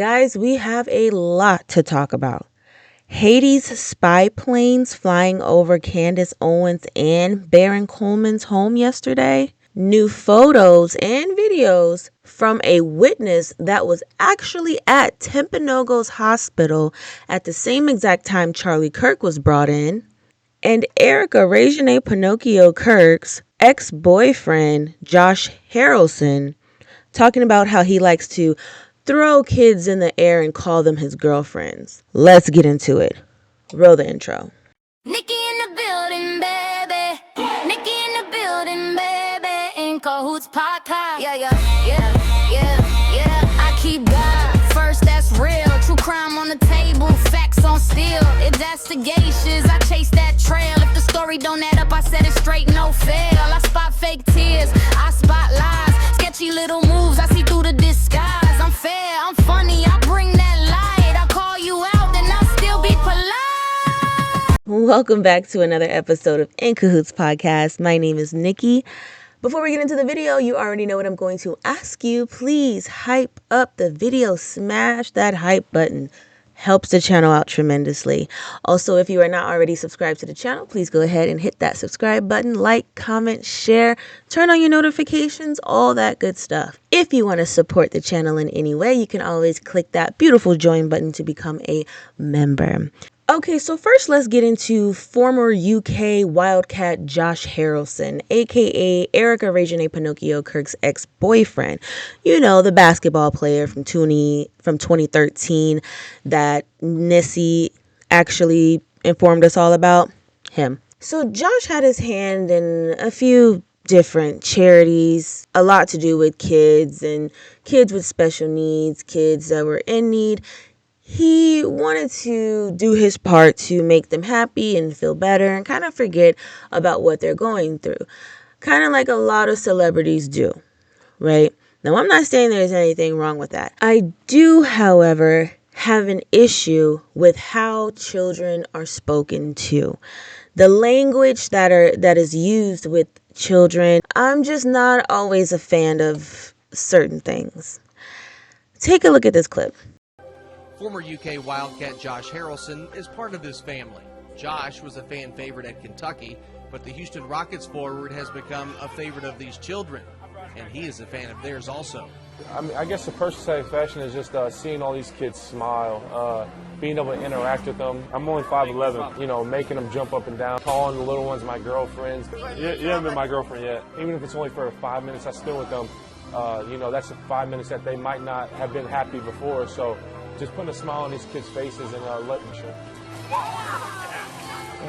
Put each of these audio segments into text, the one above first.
Guys, we have a lot to talk about. Haiti's spy planes flying over Candace Owens and Baron Coleman's home yesterday. New photos and videos from a witness that was actually at Timpanogos Hospital at the same exact time Charlie Kirk was brought in. And Erika Kirk's ex-boyfriend, Josh Harrelson, talking about how he likes to throw kids in the air and call them his girlfriends. Let's get into it. Roll the intro. Nikki in the building, baby. Nikki in the building, baby. In Cahoots podcast. Yeah. I keep God first, that's real. True crime on the table, facts on steel. Investigations, I chase that trail. If the story don't add up, I set it straight, no fail. I spot fake tears, I spot lies. Sketchy little moves, I see through the disguise. I'm fair, I'm funny, I bring that light. I call you out, then I'll still be polite. Welcome back to another episode of In Cahoots Podcast. My name is Nikki. Before we get into the video, you already know what I'm going to ask you. Please hype up the video. Smash that hype button. Helps the channel out tremendously. Also, if you are not already subscribed to the channel, please go ahead and hit that subscribe button. Like, comment, share, turn on your notifications, all that good stuff. If you want to support the channel in any way, you can always click that beautiful join button to become a member. Okay, so first let's get into former UK Wildcat Josh Harrelson, aka Erika Kirk's ex-boyfriend. You know, the basketball player from 2013 that Nissy actually informed us all about. Him. So Josh had his hand in a few different charities, a lot to do with kids and kids with special needs, kids that were in need. He wanted to do his part to make them happy and feel better and kind of forget about what they're going through. Kind of like a lot of celebrities do, right? Now, I'm not saying there's anything wrong with that. I do, however, have an issue with how children are spoken to. The language that is used with children, I'm just not always a fan of certain things. Take a look at this clip. Former UK Wildcat Josh Harrelson is part of this family. Josh was a fan favorite at Kentucky, but the Houston Rockets forward has become a favorite of these children, and he is a fan of theirs also. I guess the personal satisfaction is just seeing all these kids smile, being able to interact with them. I'm only 5'11", making them jump up and down, calling the little ones my girlfriends. You haven't been my girlfriend yet. Even if it's only for 5 minutes I spend with them, that's 5 minutes that they might not have been happy before. So just putting a smile on these kids' faces and letting them show.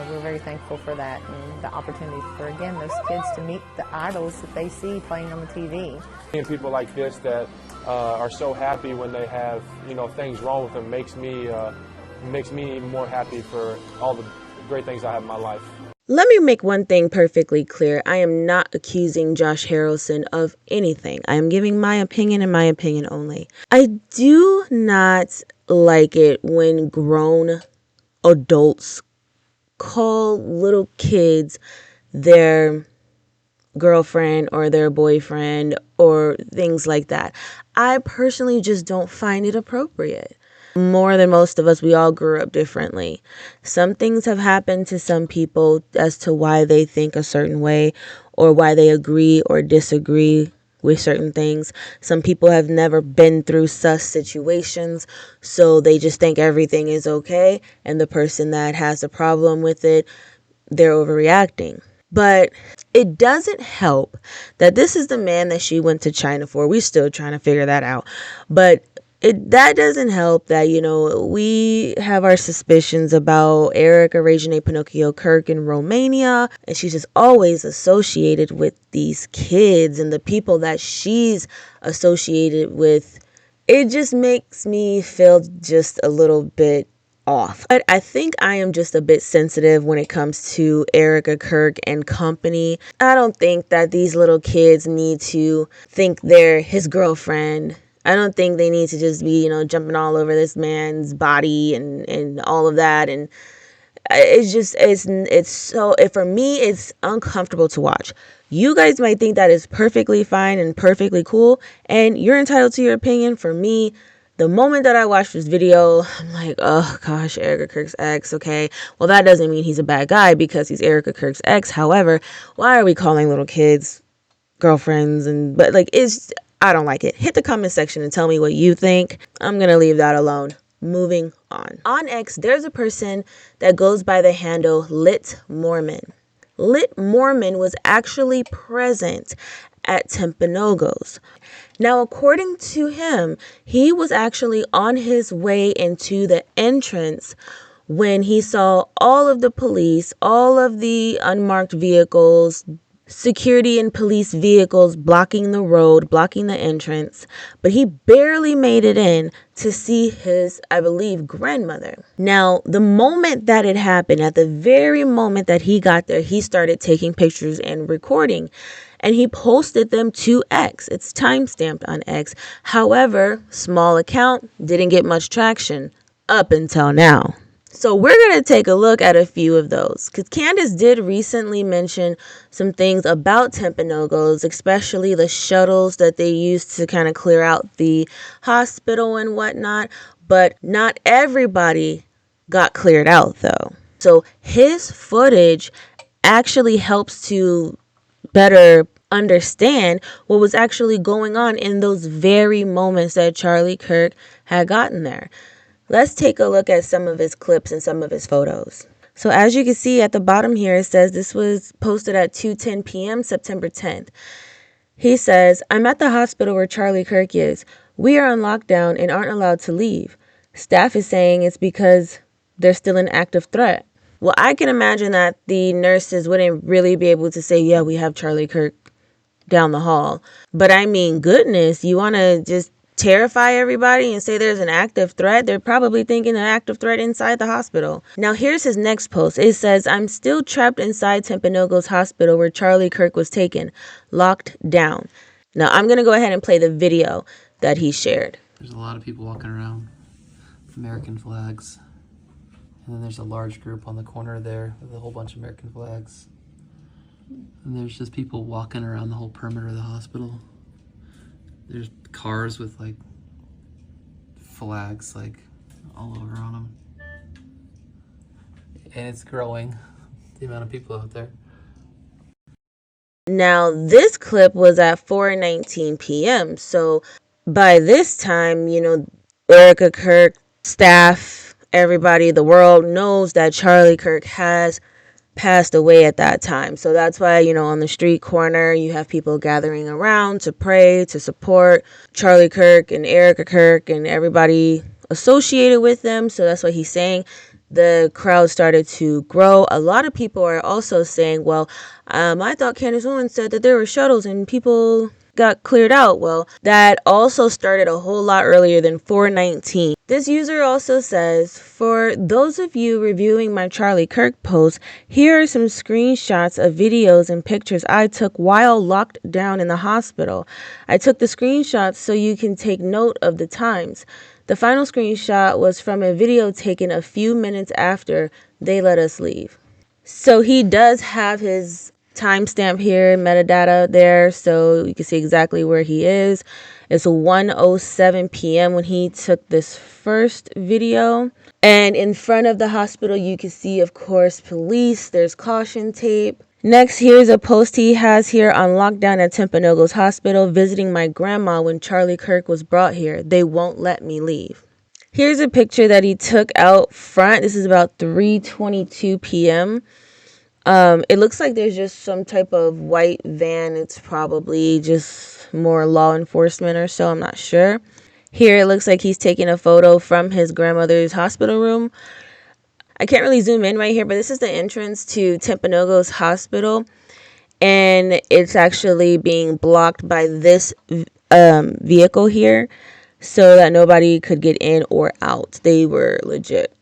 We're very thankful for that and the opportunity for, again, those kids to meet the idols that they see playing on the TV. Seeing people like this that are so happy when they have, things wrong with them makes me even more happy for all the great things I have in my life. Let me make one thing perfectly clear. I am not accusing Josh Harrelson of anything. I am giving my opinion and my opinion only. I do not like it when grown adults call little kids their girlfriend or their boyfriend or things like that. I personally just don't find it appropriate. More than most of us, we all grew up differently. Some things have happened to some people as to why they think a certain way or why they agree or disagree with certain things. Some people have never been through such situations, so they just think everything is okay, and the person that has a problem with it, they're overreacting. But it doesn't help that this is the man that she went to China for. We're still trying to figure that out. But that doesn't help that, we have our suspicions about Erika Kirk in Romania, and she's just always associated with these kids and the people that she's associated with. It just makes me feel just a little bit off. But I think I am just a bit sensitive when it comes to Erika Kirk and company. I don't think that these little kids need to think they're his girlfriend. I don't think they need to just be, jumping all over this man's body and all of that. And for me, it's uncomfortable to watch. You guys might think that is perfectly fine and perfectly cool, and you're entitled to your opinion. For me, The moment that I watched this video, I'm like, oh gosh, Erika Kirk's ex, okay. Well, that doesn't mean he's a bad guy because he's Erika Kirk's ex. However, why are we calling little kids girlfriends? But like, I don't like it. Hit the comment section and tell me what you think. I'm gonna leave that alone. Moving on. On X, there's a person that goes by the handle Lit Mormon. Lit Mormon was actually present at Timpanogos. Now, according to him, he was actually on his way into the entrance when he saw all of the police, all of the unmarked vehicles, security and police vehicles blocking the road, blocking the entrance, but he barely made it in to see his, I believe, grandmother. Now, the moment that it happened, at the very moment that he got there, he started taking pictures and recording, and he posted them to X. It's timestamped on X. However, small account, didn't get much traction up until now. So we're going to take a look at a few of those, because Candace did recently mention some things about Timpanogos, especially the shuttles that they used to kind of clear out the hospital and whatnot. But not everybody got cleared out, though. So his footage actually helps to better understand what was actually going on in those very moments that Charlie Kirk had gotten there. Let's take a look at some of his clips and some of his photos. So as you can see at the bottom here, it says this was posted at 2:10 p.m. September 10th. He says, I'm at the hospital where Charlie Kirk is. We are on lockdown and aren't allowed to leave. Staff is saying it's because they're still an active threat. Well, I can imagine that the nurses wouldn't really be able to say, yeah, we have Charlie Kirk down the hall. But I mean, goodness, you want to just terrify everybody and say there's an active threat? They're probably thinking an active threat inside the hospital. Now, here's his next post. It says, I'm still trapped inside Timpanogos Hospital where Charlie Kirk was taken, locked down. Now, I'm going to go ahead and play the video that he shared. There's a lot of people walking around with American flags. And then there's a large group on the corner there with a whole bunch of American flags. And there's just people walking around the whole perimeter of the hospital. There's cars with like flags like all over on them. And it's growing, the amount of people out there. Now, this clip was at 4:19 p.m. So by this time, Erika Kirk, staff, everybody, the world knows that Charlie Kirk has passed away at that time. So that's why, on the street corner, you have people gathering around to pray, to support Charlie Kirk and Erika Kirk and everybody associated with them. So that's what he's saying. The crowd started to grow. A lot of people are also saying, well, I thought Candace Owens said that there were shuttles and people got cleared out. Well, that also started a whole lot earlier than 4:19. This user also says, for those of you reviewing my Charlie Kirk post, here are some screenshots of videos and pictures I took while locked down in the hospital. I took the screenshots so you can take note of the times. The final screenshot was from a video taken a few minutes after they let us leave. So he does have his timestamp here, metadata there, so you can see exactly where he is. It's 1:07 p.m. when he took this first video. And in front of the hospital, you can see, of course, police. There's caution tape. Next, here's a post he has here on lockdown at Timpanogos Hospital, visiting my grandma when Charlie Kirk was brought here. They won't let me leave. Here's a picture that he took out front. This is about 3:22 p.m. It looks like there's just some type of white van. It's probably just more law enforcement or so. I'm not sure. Here it looks like he's taking a photo from his grandmother's hospital room. I can't really zoom in right here, but this is the entrance to Timpanogos Hospital. And it's actually being blocked by this vehicle here so that nobody could get in or out. They were legit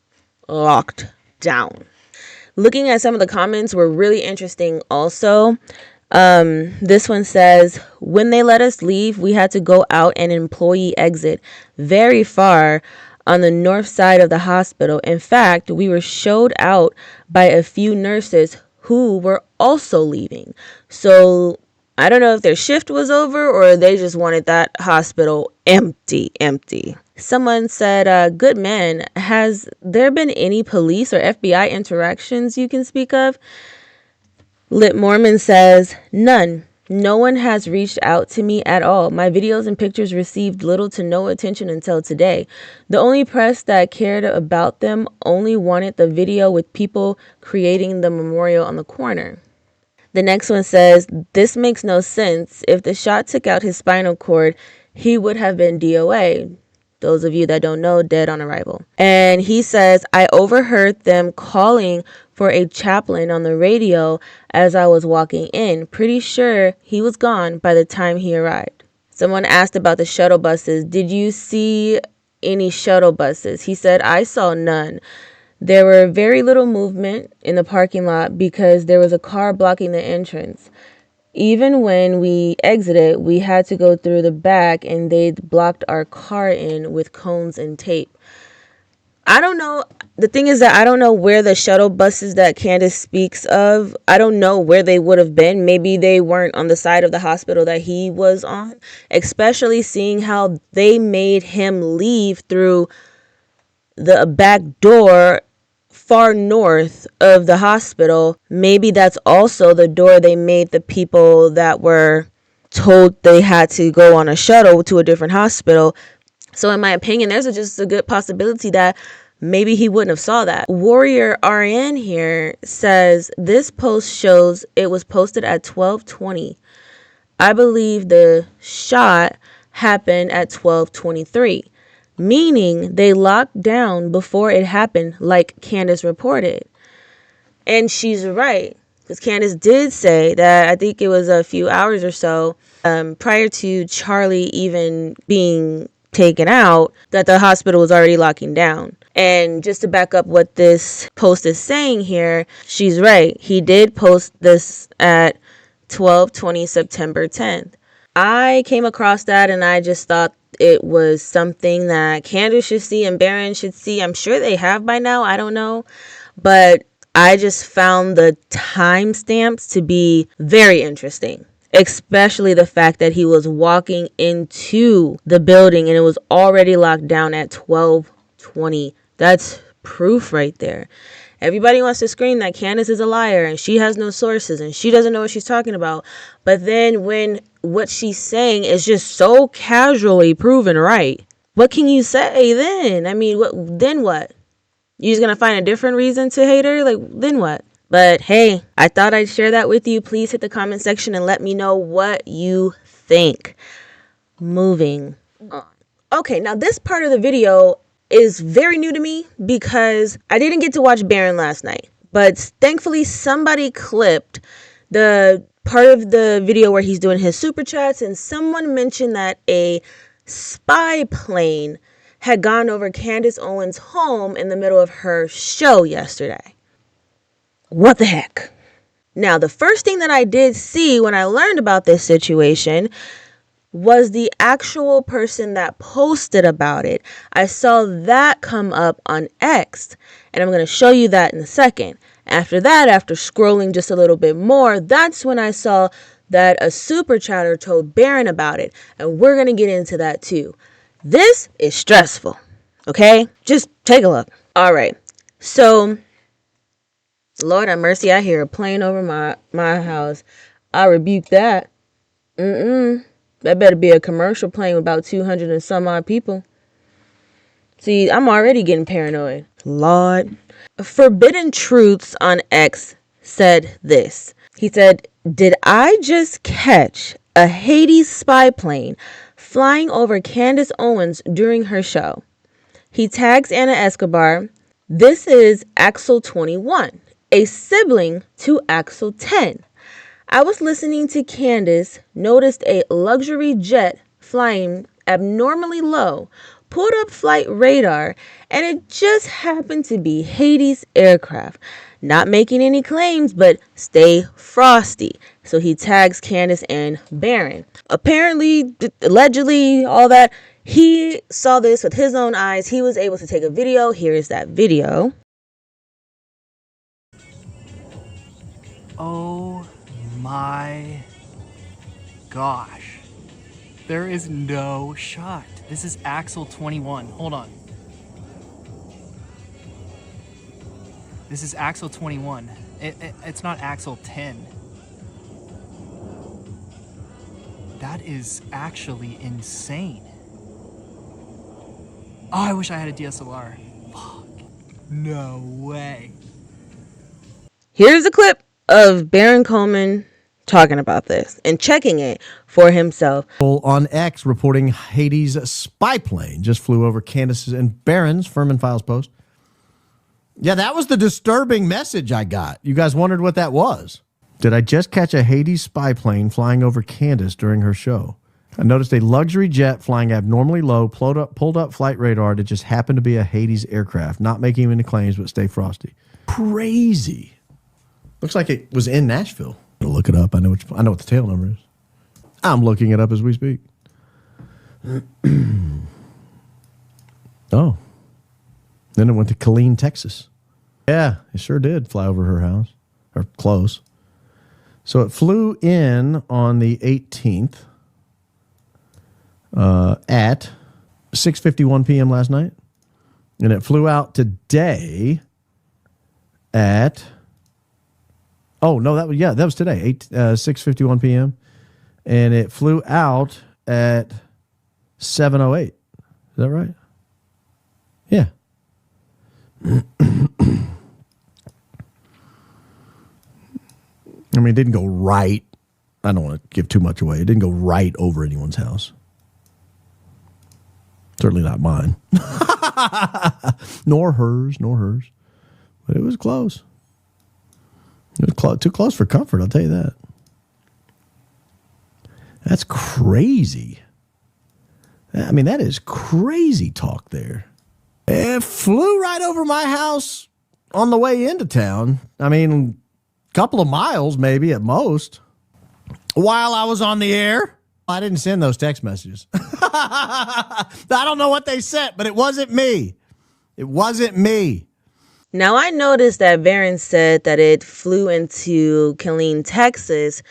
locked down. Looking at some of the comments were really interesting also. This one says, when they let us leave, we had to go out an employee exit very far on the north side of the hospital. In fact, we were showed out by a few nurses who were also leaving. So I don't know if their shift was over or they just wanted that hospital empty. Someone said, good man, has there been any police or FBI interactions you can speak of? Lit Mormon says, none. No one has reached out to me at all. My videos and pictures received little to no attention until today. The only press that cared about them only wanted the video with people creating the memorial on the corner. The next one says, this makes no sense. If the shot took out his spinal cord, he would have been DOA. Those of you that don't know, dead on arrival. And he says, I overheard them calling for a chaplain on the radio as I was walking in. Pretty sure he was gone by the time he arrived. Someone asked about the shuttle buses. Did you see any shuttle buses? He said, I saw none. There were very little movement in the parking lot because there was a car blocking the entrance. Even when we exited, we had to go through the back and they blocked our car in with cones and tape. I don't know. The thing is that I don't know where the shuttle buses that Candace speaks of, I don't know where they would have been. Maybe they weren't on the side of the hospital that he was on, especially seeing how they made him leave through the back door far north of the hospital. Maybe that's also the door they made the people that were told they had to go on a shuttle to a different hospital. So in my opinion, there's just a good possibility that maybe he wouldn't have saw that. Warrior RN here says this post shows it was posted at 12:20. I believe the shot happened at 12:23. Meaning they locked down before it happened, like Candace reported. And she's right, because Candace did say that, I think it was a few hours or so prior to Charlie even being taken out, that the hospital was already locking down. And just to back up what this post is saying here, she's right. He did post this at 12:20 September 10th. I came across that and I just thought it was something that Candace should see and Baron should see. I'm sure they have by now. I don't know. But I just found the timestamps to be very interesting, especially the fact that he was walking into the building and it was already locked down at 12:20. That's proof right there. Everybody wants to scream that Candace is a liar and she has no sources and she doesn't know what she's talking about. But then when what she's saying is just so casually proven right, what can you say then? I mean, then what? You just gonna find a different reason to hate her? Like, then what? But hey, I thought I'd share that with you. Please hit the comment section and let me know what you think. Moving on. Okay, now this part of the video is very new to me because I didn't get to watch Baron last night. But thankfully somebody clipped the part of the video where he's doing his super chats, and someone mentioned that a spy plane had gone over Candace Owens' home in the middle of her show yesterday. What the heck? Now, the first thing that I did see when I learned about this situation was the actual person that posted about it. I saw that come up on X, and I'm going to show you that in a second. After that, after scrolling just a little bit more, that's when I saw that a super chatter told Baron about it, and we're going to get into that too. This is stressful, okay? Just take a look. All right, so Lord have mercy, I hear a plane over my house. I rebuke that. That better be a commercial plane with about 200 and some odd people. See, I'm already getting paranoid. Lord. Forbidden Truths on X said this. He said, did I just catch a Haiti spy plane flying over Candace Owens during her show? He tags Anna Escobar. This is Axel 21, a sibling to Axel 10. I was listening to Candace, noticed a luxury jet flying abnormally low, pulled up flight radar, and it just happened to be Haiti's aircraft. Not making any claims, but stay frosty. So he tags Candace and Baron. Apparently, allegedly, all that, he saw this with his own eyes. He was able to take a video. Here is that video. Oh my gosh. There is no shot. This is Axle 21. Hold on. This is Axle 21. It's not Axle 10. That is actually insane. Oh, I wish I had a DSLR. Fuck. No way. Here's a clip of Baron Coleman talking about this and checking it for himself. On X reporting Haiti's spy plane just flew over Candace's and Baron's Furman Files post. Yeah, that was the disturbing message I got. You guys wondered what that was. Did I just catch a Haiti spy plane flying over Candace during her show? I noticed a luxury jet flying abnormally low, pulled up flight radar that just happened to be a Hades aircraft. Not making any claims, but stay frosty. Crazy. Looks like it was in Nashville. I'll look it up. I know what the tail number is. I'm looking it up as we speak. Oh. Then it went to Killeen, Texas. Yeah, it sure did fly over her house. Or close. So it flew in on the 18th at 6:51 p.m. last night. And it flew out today at... Oh, no, that was today, 6:51 p.m. And it flew out at 7:08. Is that right? Yeah. I mean, it didn't go right. I don't want to give too much away. It didn't go right over anyone's house. Certainly not mine. Nor hers. But it was close. It was too close for comfort, I'll tell you that. That's crazy. I mean, that is crazy talk there. It flew right over my house on the way into town. I mean, a couple of miles maybe at most. While I was on the air, I didn't send those text messages. I don't know what they sent, but it wasn't me. It wasn't me. Now, I noticed that Baron said that it flew into Killeen, Texas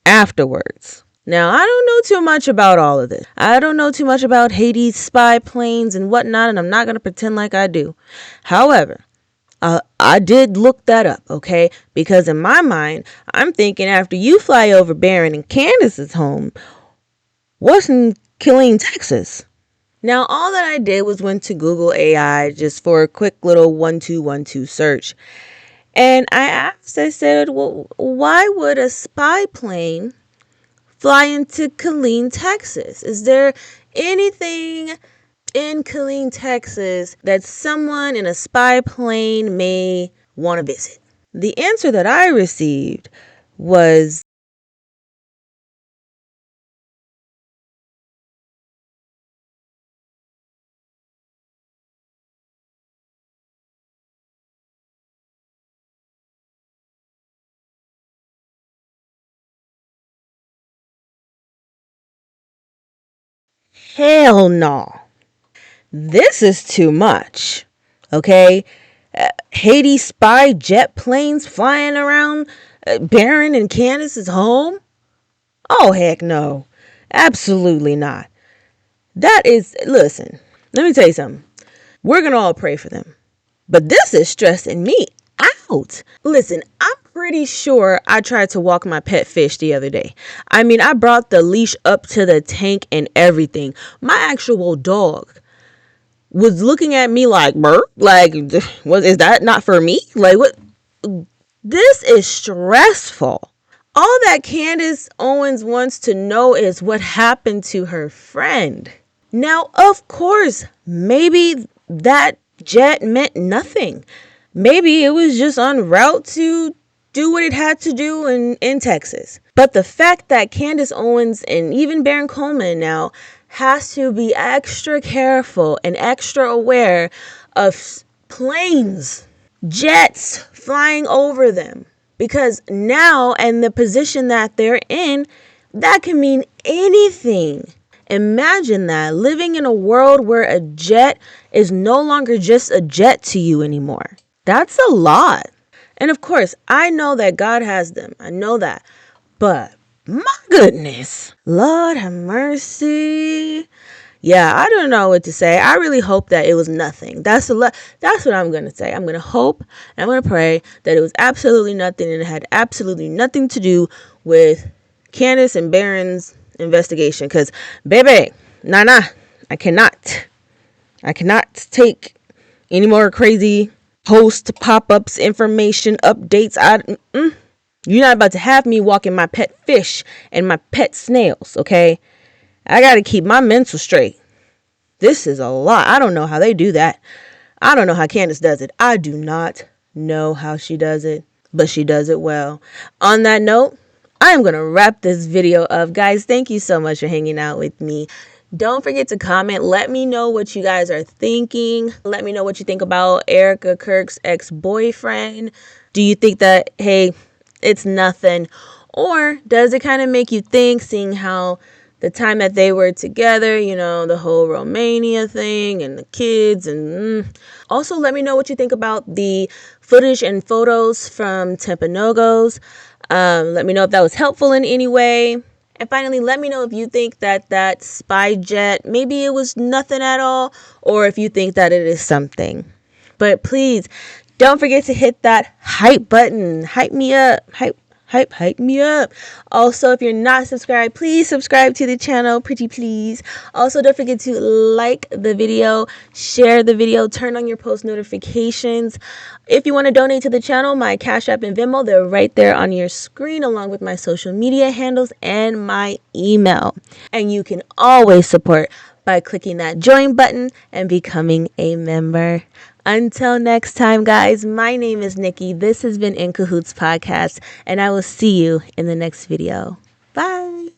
afterwards. Now, I don't know too much about all of this. I don't know too much about Haiti's spy planes and whatnot, and I'm not going to pretend like I do. However, I did look that up, okay? Because in my mind, I'm thinking after you fly over Baron and Candace's home, what's in Killeen, Texas? Now, all that I did was went to Google AI just for a quick little 1212 search. And I said, well, why would a spy plane fly into Killeen, Texas? Is there anything in Killeen, Texas that someone in a spy plane may want to visit? The answer that I received was hell no. This is too much. Okay? Haiti spy jet planes flying around Baron and Candace's home? Oh, heck no. Absolutely not. That is, listen, let me tell you something. We're going to all pray for them. But this is stressing me out. Listen, I'm pretty sure I tried to walk my pet fish the other day. I mean, I brought the leash up to the tank and everything. My actual dog was looking at me like, Bert, like, is that not for me? Like, what? This is stressful. All that Candace Owens wants to know is what happened to her friend. Now, of course, maybe that jet meant nothing. Maybe it was just en route to do what it had to do in Texas. But the fact that Candace Owens and even Baron Coleman now has to be extra careful and extra aware of planes, jets flying over them. Because now, in the position that they're in, that can mean anything. Imagine that, living in a world where a jet is no longer just a jet to you anymore. That's a lot. And of course, I know that God has them. I know that. But My goodness. Lord have mercy. Yeah, I don't know what to say. I really hope that it was nothing. That's what I'm going to say. I'm going to hope and I'm going to pray that it was absolutely nothing and it had absolutely nothing to do with Candace and Baron's investigation. Because, baby, nah, I cannot take any more crazy post pop-ups, information, updates. You're not about to have me walking my pet fish and my pet snails, okay? I got to keep my mental straight. This is a lot. I don't know how they do that. I don't know how Candace does it. I do not know how she does it, but she does it well. On that note, I am going to wrap this video up. Guys, thank you so much for hanging out with me. Don't forget to comment. Let me know what you guys are thinking. Let me know what you think about Erika Kirk's ex-boyfriend. Do you think that, hey, it's nothing? Or does it kind of make you think, seeing how the time that they were together, you know, the whole Romania thing and the kids. And also let me know what you think about the footage and photos from Timpanogos. Let me know if that was helpful in any way. And finally, let me know if you think that that spy jet, maybe it was nothing at all, or if you think that it is something. But please, don't forget to hit that hype button. Hype me up. Hype me up. Also, if you're not subscribed, please subscribe to the channel, pretty please. Also, don't forget to like the video, share the video, turn on your post notifications. If you want to donate to the channel, my Cash App and Venmo, they're right there on your screen, along with my social media handles and my email. And you can always support by clicking that join button and becoming a member. Until next time, guys, my name is Nikki. This has been In Cahoots Podcast, and I will see you in the next video. Bye.